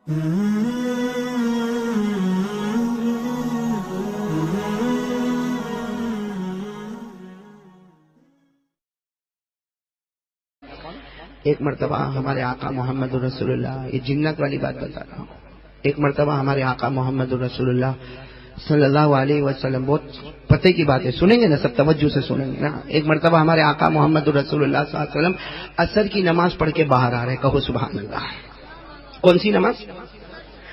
ایک مرتبہ ہمارے آقا محمد رسول اللہ، یہ جنت والی بات بتا رہا ہوں، ایک مرتبہ ہمارے آقا محمد رسول اللہ صلی اللہ علیہ وسلم، بہت پتے کی بات ہے، سنیں گے نا سب، توجہ سے سنیں گے نا۔ ایک مرتبہ ہمارے آقا محمد رسول اللہ صلی اللہ علیہ وسلم عصر کی نماز پڑھ کے باہر آ رہے، کہو سبحان اللہ۔ کون سی نماز؟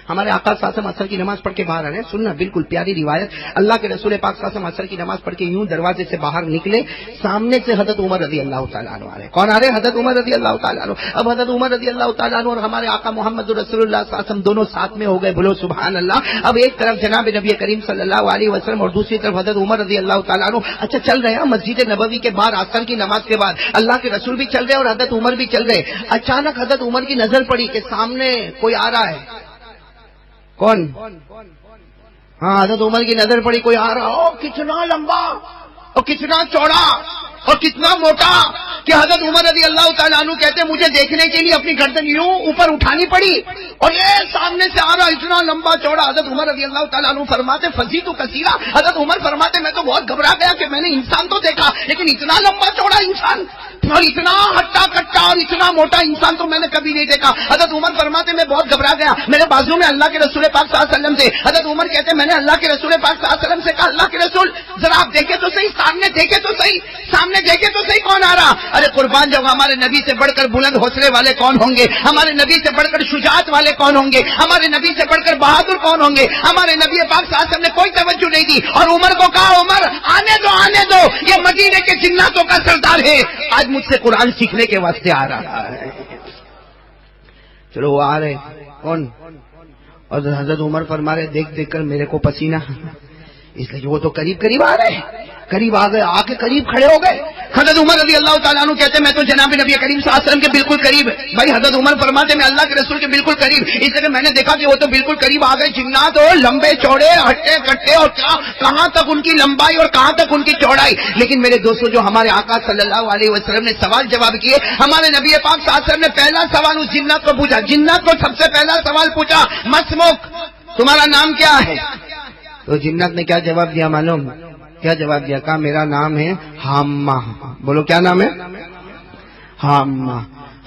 ہمارے آقا صلی اللہ علیہ وسلم عصر کی نماز پڑھ کے باہر آ رہے ہیں، سننا بالکل پیاری روایت۔ اللہ کے رسول پاک صلی اللہ علیہ وسلم عصر کی نماز پڑھ کے یوں دروازے سے باہر نکلے، سامنے سے حضرت عمر رضی اللہ تعالیٰ عنہ آ رہے۔ کون آ رہے؟ حضرت عمر رضی اللہ تعالیٰ عنہ۔ اب حضرت عمر رضی اللہ تعالیٰ عنہ اور ہمارے آقا محمد رسول اللہ صلی اللہ علیہ وسلم دونوں ساتھ میں ہو گئے، بولو سبحان اللہ۔ اب ایک طرف جناب نبی کریم صلی اللہ علیہ وسلم اور دوسری طرف حضرت عمر رضی اللہ تعالیٰ عنہ۔ اچھا چل رہے ہیں مسجد نبوی کے باہر عصر کی نماز کے بعد، اللہ کے رسول بھی چل رہے اور حضرت عمر بھی چل رہے۔ اچانک حضرت عمر کی نظر پڑی کہ سامنے کوئی آ رہا ہے۔ کون؟ ہاں، حضرت عمر کی نظر پڑی کوئی آ رہا، او کتنا لمبا اور کتنا چوڑا اور کتنا موٹا کہ حضرت عمر رضی اللہ تعالیٰ عنہ کہتے ہیں مجھے دیکھنے کے لیے اپنی گردن یوں اوپر اٹھانی پڑی اور یہ سامنے سے آ رہا اتنا لمبا چوڑا۔ حضرت عمر رضی اللہ تعالیٰ عنہ فرماتے فزیت کثیرا، حضرت عمر فرماتے میں تو بہت گھبرا گیا کہ میں نے انسان تو دیکھا لیکن اتنا لمبا چوڑا انسان اور اتنا ہٹا کٹا اور اتنا موٹا انسان تو میں نے کبھی نہیں دیکھا۔ حضرت عمر فرماتے میں بہت گھبرا گیا، میرے بازو میں اللہ کے رسول پاک صلی اللہ علیہ وسلم تھے۔ حضرت عمر کہتے ہیں میں نے اللہ کے رسول پاک صلی اللہ علیہ وسلم سے کہا اللہ کے رسول ذرا آپ دیکھیں تو صحیح، سامنے دیکھیں تو صحیح، سامنے دیکھیں تو صحیح کون آ رہا؟ ارے قربان جب ہمارے نبی سے بڑھ کر بلند حوصلے والے کون ہوں گے؟ ہمارے نبی سے بڑھ کر شجاعت والے کون ہوں گے؟ ہمارے نبی سے بڑھ کر بہادر کون ہوں گے؟ ہمارے نبی پاک صلی اللہ علیہ وسلم نے کوئی توجہ نہیں دی اور عمر کو کہا عمر آنے دو، یہ مدینے کے جناتوں کا سردار ہے، آج مجھ سے قرآن سیکھنے کے واسطے آ رہا ہے۔ چلو وہ آ رہے، کون؟ اور حضرت عمر فرما رہے دیکھ کر میرے کو پسینہ، اس لیے وہ تو قریب آ رہے، قریب آ گئے، آ کے قریب کھڑے ہو گئے۔ حضرت عمر رضی اللہ تعالیٰ عنہ کہتے ہیں میں تو جناب نبی کریم صلی اللہ علیہ وسلم کے بالکل قریب، بھائی حضرت عمر فرماتے میں اللہ کے رسول کے بالکل قریب، اس لیے میں نے دیکھا کہ وہ تو بالکل قریب آ گئے، جنات اور لمبے چوڑے ہٹے کٹے اور کہاں تک ان کی لمبائی اور کہاں تک ان کی چوڑائی۔ لیکن میرے دوستوں جو ہمارے آقا صلی اللہ علیہ وسلم نے سوال جواب کیے، ہمارے نبی پاک صلی اللہ علیہ وسلم نے پہلا سوال اس جنات کو پوچھا، جنات کو سب سے پہلا سوال پوچھا مسموک، تمہارا نام کیا ہے؟ تو جنات نے کیا جواب دیا معلوم؟ کیا جواب دیا؟ کہا میرا نام ہے حامہ۔ بولو کیا نام ہے؟ حامہ۔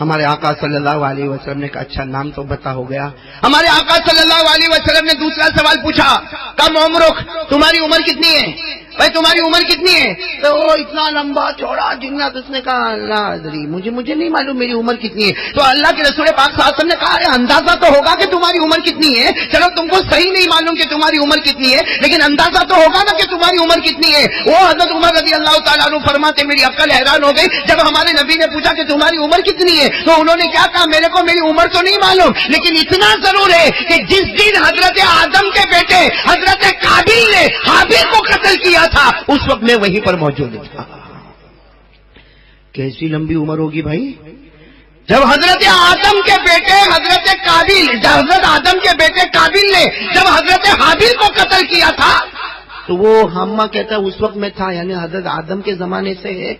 ہمارے آقا صلی اللہ علیہ وسلم نے کہا اچھا نام تو بتا ہو گیا۔ ہمارے آقا صلی اللہ علیہ وسلم نے دوسرا سوال پوچھا، کہا عمرک، تمہاری عمر کتنی ہے؟ بھائی تمہاری عمر کتنی ہے؟ تو وہ اتنا لمبا چوڑا جنات، اس نے کہا اللہ ادری، مجھے نہیں معلوم میری عمر کتنی ہے۔ تو اللہ کے رسول پاک صلی اللہ علیہ وسلم نے کہا ارے اندازہ تو ہوگا کہ تمہاری عمر کتنی ہے، چلو تم کو صحیح نہیں معلوم کہ تمہاری عمر کتنی ہے لیکن اندازہ تو ہوگا نا کہ تمہاری عمر کتنی ہے۔ وہ حضرت عمر رضی اللہ تعالیٰ عنہ فرماتے میری عقل حیران ہو گئی جب ہمارے نبی نے پوچھا کہ تمہاری عمر کتنی ہے، تو انہوں نے کیا کہا میرے کو میری عمر تو نہیں معلوم لیکن اتنا ضرور ہے کہ جس دن حضرت آدم کے بیٹے حضرت قابیل نے حابیل کو قتل کیا تھا اس وقت میں وہیں پر موجود تھا۔ کیسی لمبی عمر ہوگی بھائی؟ جب حضرت آدم کے بیٹے حضرت آدم کے بیٹے قابیل نے جب حضرت حابیل کو قتل کیا تھا تو وہ ہمہ کہتا ہے اس وقت میں تھا، یعنی حضرت آدم کے زمانے سے ہے۔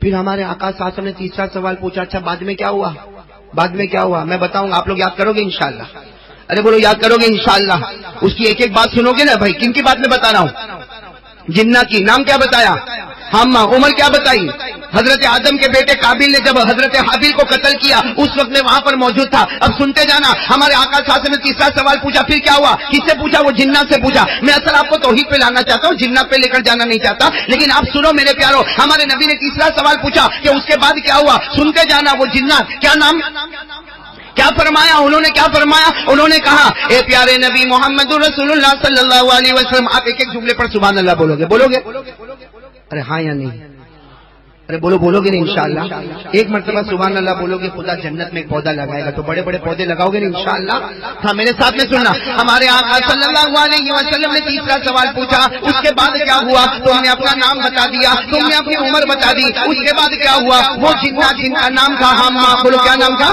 پھر ہمارے آقا صلی اللہ علیہ وسلم نے تیسرا سوال پوچھا، اچھا بعد میں کیا ہوا؟ بعد میں کیا ہوا میں بتاؤں گا، آپ لوگ یاد کرو گے انشاءاللہ؟ ارے بولو یاد کرو گے انشاءاللہ؟ اس کی ایک ایک بات سنو گے نا بھائی؟ کن کی بات میں بتا رہا ہوں؟ جنات کی۔ نام کیا بتایا؟ حامہ۔ عمر کیا بتائی؟ حضرت آدم کے بیٹے قابیل نے جب حضرت حابیل کو قتل کیا اس وقت میں وہاں پر موجود تھا۔ اب سنتے جانا، ہمارے آقا صلی اللہ علیہ وسلم نے تیسرا سوال پوچھا، پھر کیا ہوا؟ کس سے پوچھا؟ وہ جنات سے پوچھا۔ میں اصل آپ کو توحید پہ لانا چاہتا ہوں، جنات پہ لے کر جانا نہیں چاہتا، لیکن آپ سنو میرے پیارو، ہمارے نبی نے تیسرا سوال پوچھا کہ اس کے بعد کیا ہوا؟ سنتے جانا، وہ جنات کیا نام کیا فرمایا؟ انہوں نے کیا فرمایا؟ انہوں نے کہا اے پیارے نبی محمد رسول اللہ صلی اللہ علیہ وسلم، آپ ایک ایک جملے پر سبحان اللہ بولو گے؟ ارے ہاں یا نہیں؟ ارے بولو گے نہیں انشاءاللہ؟ ایک مرتبہ سبحان اللہ بولو گے خدا جنت میں ایک پودا لگائے گا، تو بڑے بڑے پودے لگاؤ گے نا انشاءاللہ؟ ہاں میرے ساتھ میں سننا، ہمارے آقا صلی اللہ علیہ وسلم نے تیسرا سوال پوچھا، اس کے بعد کیا ہوا؟ تم نے اپنا نام بتا دیا، تم نے اپنی عمر بتا دی، اس کے بعد کیا ہوا؟ وہ جنات جن کا نام تھا حامہ، بولو کیا نام تھا؟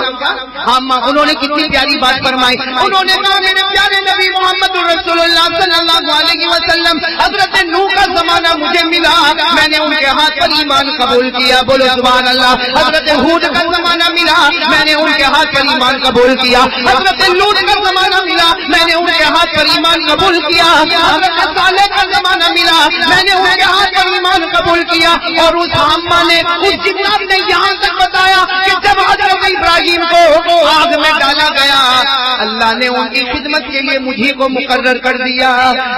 حامہ۔ انہوں نے کتنی پیاری بات فرمائی، انہوں نے کہا میرے پیارے نبی محمد رسول اللہ صلی اللہ علیہ وسلم، حضرت نوح کا زمانہ مجھے ملا، میں نے ان کے ہاتھ پر ایمان قبول قبول کیا، بولو سبحان اللہ۔ حضرت ہود کا زمانہ ملا، میں نے ان کے ہاتھ پر ایمان قبول کیا۔ حضرت لوط کا زمانہ ملا، میں نے ان کے ہاتھ پر ایمان قبول کیا۔ حضرت صالح کا زمانہ ملا، میں نے ان کے ہاتھ پر ایمان قبول کیا۔ اور اس عامہ نے، اس جنات نے یہاں تک بتایا کہ جب حضرت ابراہیم کو آگ میں ڈالا گیا، اللہ نے ان کی خدمت کے لیے مجھے کو مقرر کر دیا۔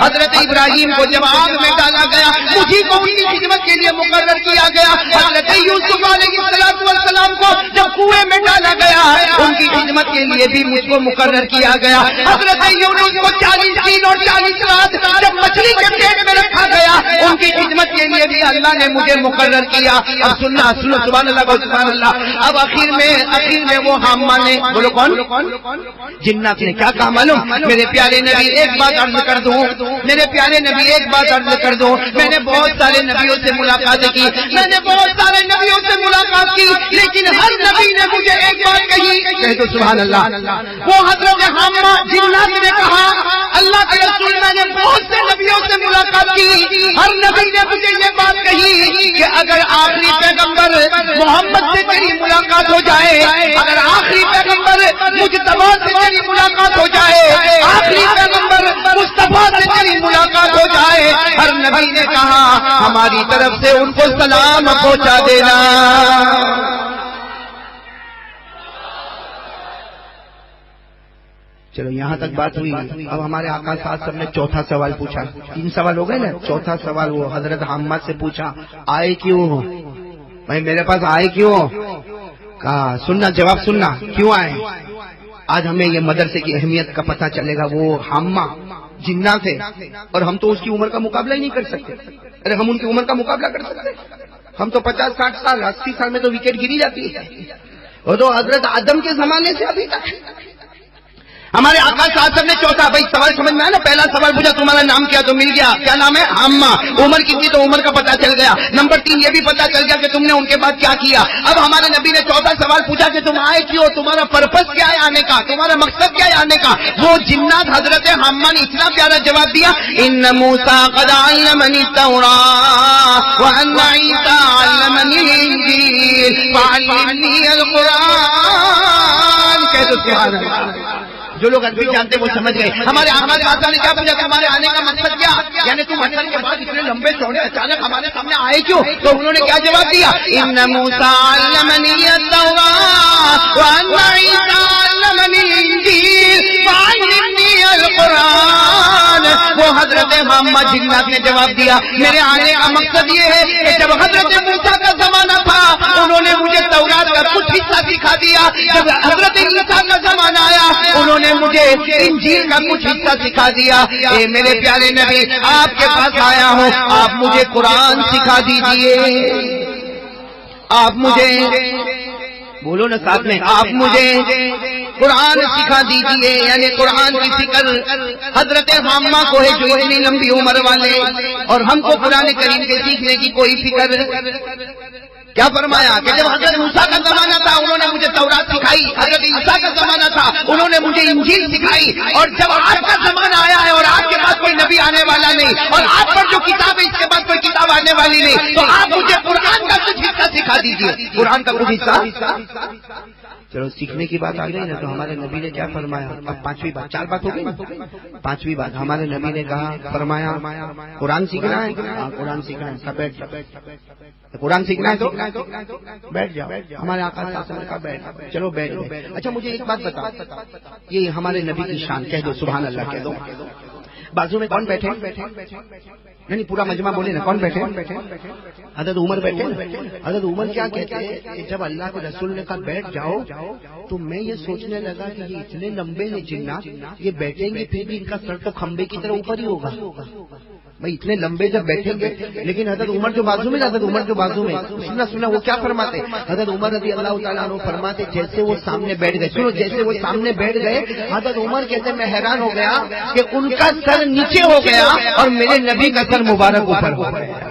حضرت ابراہیم کو جب آگ میں ڈالا گیا، مجھے کو ان کی خدمت کے لیے مقرر کیا گیا۔ حضرت یوسف علیہ السلام کو جب کنویں میں ڈالا گیا، ان کی خدمت کے لیے بھی مجھ کو مقرر کیا گیا۔ حضرت یونس کو 40 دن اور 40 رات جب مچھلی کے پیٹ میں رکھا گیا، ان کی خدمت کے لیے بھی اللہ نے مجھے مقرر کیا۔ اب سننا، سنو، سبحان اللہ، سبحان اللہ۔ اب آخر میں وہ حامہ نے، بولو کون؟ جنات نے کیا کہا معلوم؟ میرے پیارے نبی ایک بات عرض کر دوں، میرے پیارے نبی ایک بات عرض کر دوں، میں نے بہت سارے نبیوں سے ملاقات کی، میں نے بہت سارے نبیوں سے ملاقات کی، لیکن ہر نبی نے مجھے ایک بات کہی، کہہ دو سبحان اللہ۔ وہ حضرت حامہ جنات نے کہا، اللہ کے رسول میں نے بہت سے نبیوں سے ملاقات کی، ہر نبی نے مجھے یہ بات کہی کہ اگر آخری پیغمبر محمد سے تیری ملاقات ہو جائے، اگر آخری پیغمبر مجتبی سے تیری ملاقات ہو جائے، آخری پیغمبر مصطفیٰ سے تیری ملاقات ہو جائے، ہر نبی نے کہا ہماری طرف سے ان کو سلام پہنچا دینا۔ چلو یہاں تک بات ہوئی۔ اب ہمارے آقا صاحب نے چوتھا سوال پوچھا، 3 سوال ہو گئے نا، چوتھا سوال وہ حضرت حامہ سے پوچھا، آئے کیوں ہو بھائی، میرے پاس آئے کیوں ہو؟ کہا سننا، جواب سننا، کیوں آئے؟ آج ہمیں یہ مدرسے کی اہمیت کا پتہ چلے گا۔ وہ حامہ جنہ تھے اور ہم تو اس کی عمر کا مقابلہ ہی نہیں کر سکتے۔ ارے ہم ان کی عمر کا مقابلہ کر سکتے؟ ہم تو 50 60 سال 80 سال میں تو وکٹ گری جاتی ہے، وہ تو حضرت آدم کے زمانے سے ابھی تک۔ ہمارے آقا صاحب نے چوتھا، بھائی سوال سمجھ میں آیا نا؟ پہلا سوال پوچھا تمہارا نام کیا، تو مل گیا، کیا نام ہے؟ حامہ۔ عمر کتنی، تو عمر کا پتہ چل گیا۔ نمبر 3 یہ بھی پتہ چل گیا کہ تم نے ان کے بعد کیا کیا۔ اب ہمارے نبی نے چوتھا سوال پوچھا کہ تم آئے کیوں، تمہارا پرپس کیا ہے آنے کا، تمہارا مقصد کیا ہے آنے کا۔ وہ جنات حضرت حامہ نے اتنا پیارا جواب دیا، ان موسیٰ قد علمنی التوراۃ وان عیسیٰ علمنی الانجیل فعلمنی القرآن۔ کہہ دو سبحان اللہ۔ جو لوگ عربی جانتے وہ سمجھ گئے۔ ہمارے آقا نے کیا پوچھا کہ ہمارے آنے کا مقصد کیا، یعنی تم حسن کے بعد اتنے لمبے چوڑے اچانک ہمارے سامنے آئے کیوں؟ تو انہوں نے کیا جواب دیا، ان موسیٰ علمنی التوراۃ وان عیسیٰ علمنی الانجیل فعلمنی القرآن۔ وہ حضرت حامہ جنات نے جواب دیا، میرے آنے کا مقصد یہ ہے کہ جب حضرت موسیٰ کا زمانہ تھا انہوں نے مجھے تورات کا کچھ حصہ سکھا دیا، جب حضرت عیسیٰ کا زمانہ آیا انہوں نے مجھے انجیل کا کچھ حصہ سکھا دیا۔ اے میرے پیارے نبی، آپ کے پاس آیا ہوں، آپ مجھے قرآن سکھا دیجئے، آپ مجھے، بولو نا ساتھ میں، آپ مجھے قرآن سکھا دیجئے، یعنی قرآن کی فکر حضرت حامہ کو ہے جو اتنی لمبی عمر والے، اور ہم کو قرآن کریم کے سیکھنے کی کوئی فکر۔ کیا فرمایا کہ جب حضرت موسیٰ کا زمانہ تھا انہوں نے مجھے تورات سکھائی، حضرت عیسیٰ کا زمانہ تھا انہوں نے مجھے انجیل سکھائی، اور جب آپ کا زمانہ آیا ہے اور آپ کے پاس کوئی نبی آنے والا نہیں، اور آپ پر جو کتاب ہے اس کے بعد کوئی کتاب آنے والی نہیں، تو آپ مجھے قرآن کا کچھ حصہ سکھا دیجیے، قرآن کا کچھ حصہ۔ چلو سیکھنے کی بات آ گئی نا، تو ہمارے نبی نے کیا فرمایا؟ اب 5ویں بات، 4 بات ہو گئی نا، 5ویں بات ہمارے نبی نے کہا، فرمایا قرآن سیکھنا ہے، قرآن سیکھنا ہے، سب بیٹھ جاؤ، قرآن سیکھنا ہے تو بیٹھ جاؤ۔ ہمارے آقا صلی اللہ علیہ وسلم کا بیٹھ، چلو بیٹھ گئے۔ اچھا مجھے ایک بات بتا، یہ ہمارے نبی کی شان، کہہ دو سبحان اللہ، کہہ دو، بازو میں کون بیٹھے؟ نہیں پورا مجمع بولے نا، کون بیٹھے؟ حضرت عمر بیٹھے۔ حضرت عمر کیا کہتے ہیں کہ جب اللہ کے رسول نے کہا بیٹھ جاؤ تو میں یہ سوچنے لگا کہ یہ اتنے لمبے ہیں جنات، یہ بیٹھیں گے پھر بھی ان کا سر تو کھمبے کی طرح اوپر ہی ہوگا بھائی، اتنے لمبے جب بیٹھیں گے۔ لیکن حضرت عمر جو بازو میں، حضرت عمر جو بازو میں، سنا وہ کیا فرماتے؟ حضرت عمر رضی اللہ تعالیٰ عنہ فرماتے جیسے وہ سامنے بیٹھ گئے، سنو، جیسے وہ سامنے بیٹھ گئے حضرت عمر کہتے میں حیران ہو گیا کہ ان کا سر نیچے ہو گیا اور میرے نبی کا سر مبارک اوپر ہو گیا۔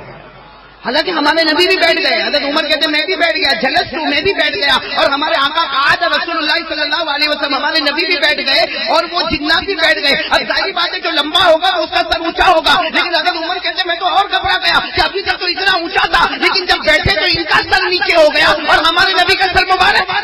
حالانکہ ہمارے نبی بھی بیٹھ گئے. حضرت عمر کہتے میں بھی بیٹھ گیا, جلست ہوں میں بھی بیٹھ گیا, اور ہمارے آقا قعد رسول اللہ صلی اللہ علیہ وسلم, ہمارے نبی بھی بیٹھ گئے اور وہ جنات بھی بیٹھ گئے. اب ظاہری بات ہے جو لمبا ہوگا اس کا سر اونچا ہوگا, لیکن حضرت عمر کہتے میں تو اور گھبرا گیا کہ ابھی تک تو اتنا اونچا تھا, لیکن جب بیٹھے تو ان کا سر نیچے ہو گیا اور ہمارے نبی کا سر مبارک.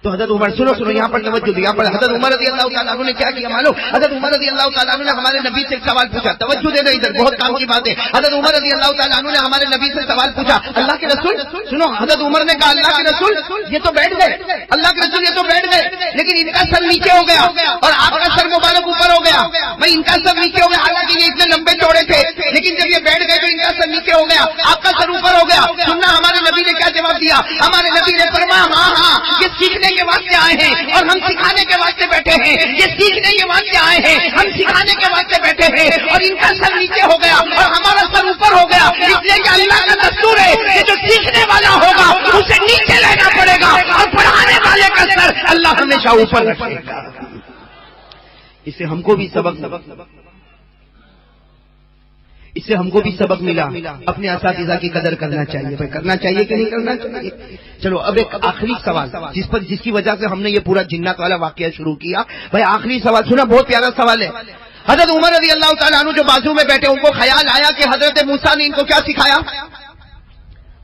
تو حضرت عمر سنو یہاں پر توجہ دیا. پر حضرت عمر رضی اللہ تعالیٰ عنہ نے کیا کیا معلوم؟ حضرت عمر رضی اللہ تعالیٰ عنہ نے ہمارے نبی سے ایک سوال پوچھا. توجہ دینا ادھر, بہت کام کی بات ہے. حضرت عمر رضی اللہ تعالیٰ عنہ نے ہمارے نبی سے سوال پوچھا, اللہ کے رسول سنو, حضرت عمر نے کہا اللہ کے رسول یہ تو بیٹھ گئے, اللہ کے رسول یہ تو بیٹھ گئے, لیکن ان کا سر نیچے ہو گیا اور آپ کا سر مبارک اوپر ہو گیا. بھائی ان کا سر نیچے ہو گیا, حالانکہ یہ اتنے لمبے چوڑے تھے, لیکن جب یہ بیٹھ گئے تو ان کا سر نیچے ہو گیا, آپ کا سر اوپر ہو گیا. سننا ہمارے نبی نے کیا جواب دیا. ہمارے نبی نے فرمایا ہاں یہ سیکھنے کے واسطے آئے ہیں اور ہم سکھانے کے واسطے بیٹھے ہیں. یہ سیکھنے کے واسطے آئے ہیں, ہم سکھانے کے واسطے بیٹھے ہیں, اور ان کا سر نیچے ہو گیا اور ہمارا سر اوپر ہو گیا, اس لیے کہ اللہ کا دستور ہے کہ جو سیکھنے والا ہوگا اسے نیچے لینا پڑے گا اور پڑھانے والے کا سر اللہ ہمیشہ اوپر رکھے گا. اس سے ہم کو بھی سبق ملا. اپنے اساتذہ کی قدر کرنا چاہیے. بھائی کرنا چاہیے کہ نہیں کرنا چاہیے. چلو اب ایک آخری سوال جس کی وجہ سے ہم نے یہ پورا جنات والا واقعہ شروع کیا. بھائی آخری سوال سنا, بہت پیارا سوال ہے. حضرت عمر رضی اللہ تعالیٰ عنہ جو بازو میں بیٹھے, ان کو خیال آیا کہ حضرت موسیٰ نے ان کو کیا سکھایا؟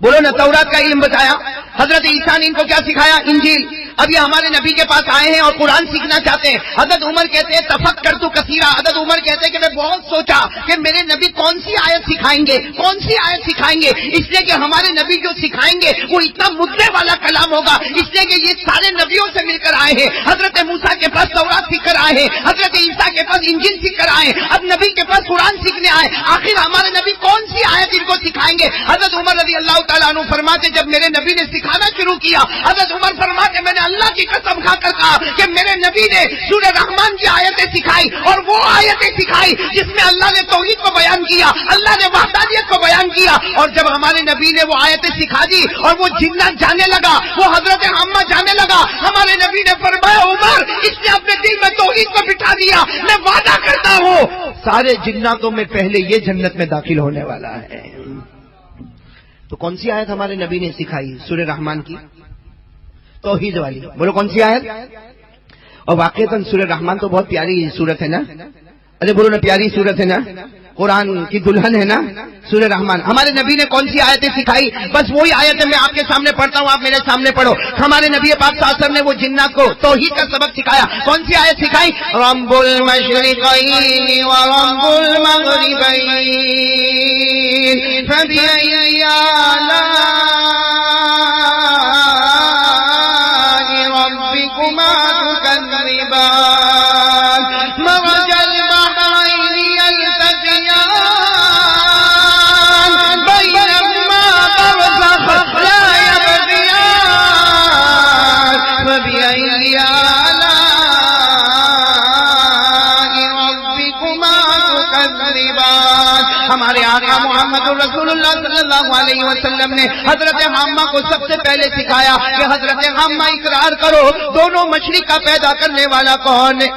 بولو نا, تورات کا علم بتایا. حضرت عیسیٰ نے ان کو کیا سکھایا؟ انجیل. اب یہ ہمارے نبی کے پاس آئے ہیں اور قرآن سیکھنا چاہتے ہیں. حضرت عمر کہتے ہیں تفکرت کثیرا. حضرت عمر کہتے ہیں کہ میں بہت سوچا کہ میرے نبی کون سی آیت سکھائیں گے, اس لیے کہ ہمارے نبی جو سکھائیں گے وہ اتنا مدعے والا کلام ہوگا, اس لیے کہ یہ سارے نبیوں سے مل کر آئے ہیں. حضرت موسیٰ کے پاس تورات سیکھ کر آئے ہیں, حضرت عیسیٰ کے پاس انجیل سیکھ کر آئے ہیں, اب نبی کے پاس قرآن سیکھنے آئے. آخر ہمارے نبی کون سی آیت ان کو سکھائیں گے؟ حضرت عمر رضی اللہ تعالیٰ عنہ فرماتے جب میرے نبی نے سکھانا شروع کیا, حضرت عمر فرماتے میں نے اللہ کی قسم کھا کر کہا کہ میرے نبی نے سورہ رحمان کی آیتیں سکھائی, اور وہ آیتیں سکھائی جس میں اللہ نے توحید کو بیان کیا, اللہ نے وحدانیت کو بیان کیا. اور جب ہمارے نبی نے وہ آیتیں سکھا دی اور وہ جنات جانے لگا, وہ حضرت عامہ جانے لگا, ہمارے نبی نے فرمایا عمر اس نے اپنے دل میں توحید کو بٹھا دیا, میں وعدہ کرتا ہوں سارے جناتوں میں پہلے یہ جنت میں داخل ہونے والا ہے. تو کون سی آیت ہمارے نبی نے سکھائی؟ سورہ رحمان کی توحید والی. بولو کون سی آیت؟ اور واقعتاً سورہ رحمان تو بہت پیاری سورت ہے نا. ارے بولو نا, پیاری سورت ہے نا, قرآن کی دلہن ہے نا سورہ رحمان. ہمارے نبی نے کون سی آیتیں سکھائی؟ بس وہی آیتیں میں آپ کے سامنے پڑھتا ہوں, آپ میرے سامنے پڑھو. ہمارے نبی پاک صلی اللہ علیہ وسلم نے وہ جنات کو توحید کا سبق سکھایا. کون سی آیت سکھائی؟ رب المشرقین و رب المغربین فبأي آلاء ربكما تكذبان مرج البحرين يلتقيان بينهما برزخ لا يبغيان فبأي آلاء ربكما تكذبان. ہمارے آقا محمد رسول اللہ صلی اللہ علیہ وسلم نے حضرت حمہ کو سب سے پہلے سکھایا کہ حضرت حمہ اقرار کرو دونوں مشرق کا پیدا کرنے والا کون ہے؟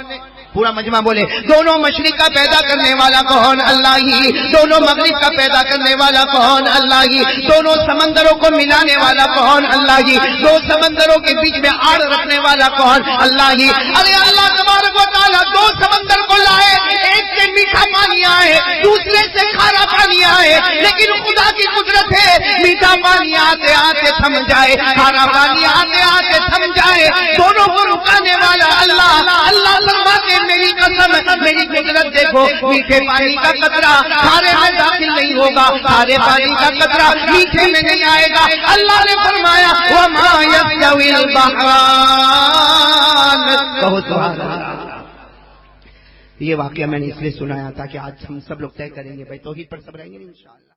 پورا مجمع بولے دونوں مشرق کا پیدا کرنے والا کون؟ اللہ ہی. دونوں مغرب کا پیدا کرنے والا کون؟ اللہ ہی. دونوں سمندروں کو ملانے والا کون؟ اللہ ہی. دو سمندروں کے بیچ میں آڑ رکھنے والا کون؟ اللہ ہی. ارے اللہ تبارک و تعالیٰ دو سمندر کو لائے, ایک سے میٹھا پانی آئے, دوسرے سے کھارا پانی آئے, لیکن خدا کی قدرت ہے میٹھا پانی آتے آتے تھم جائے, کھارا پانی آتے آتے تھم جائے, دونوں کو رکانے والا اللہ. اللہ فرماتے میری قسم, میری قدرت دیکھو, میٹھے پانی کا قطرہ کھارے میں داخل نہیں ہوگا, کھارے پانی کا قطرہ میٹھے میں نہیں آئے گا. اللہ نے فرمایا وما يستوي البحران. بہت سبحان اللہ. یہ واقعہ میں نے اس لیے سنایا تھا کہ آج ہم سب لوگ طے کریں گے بھائی توحید پر سب رہیں گے انشاءاللہ.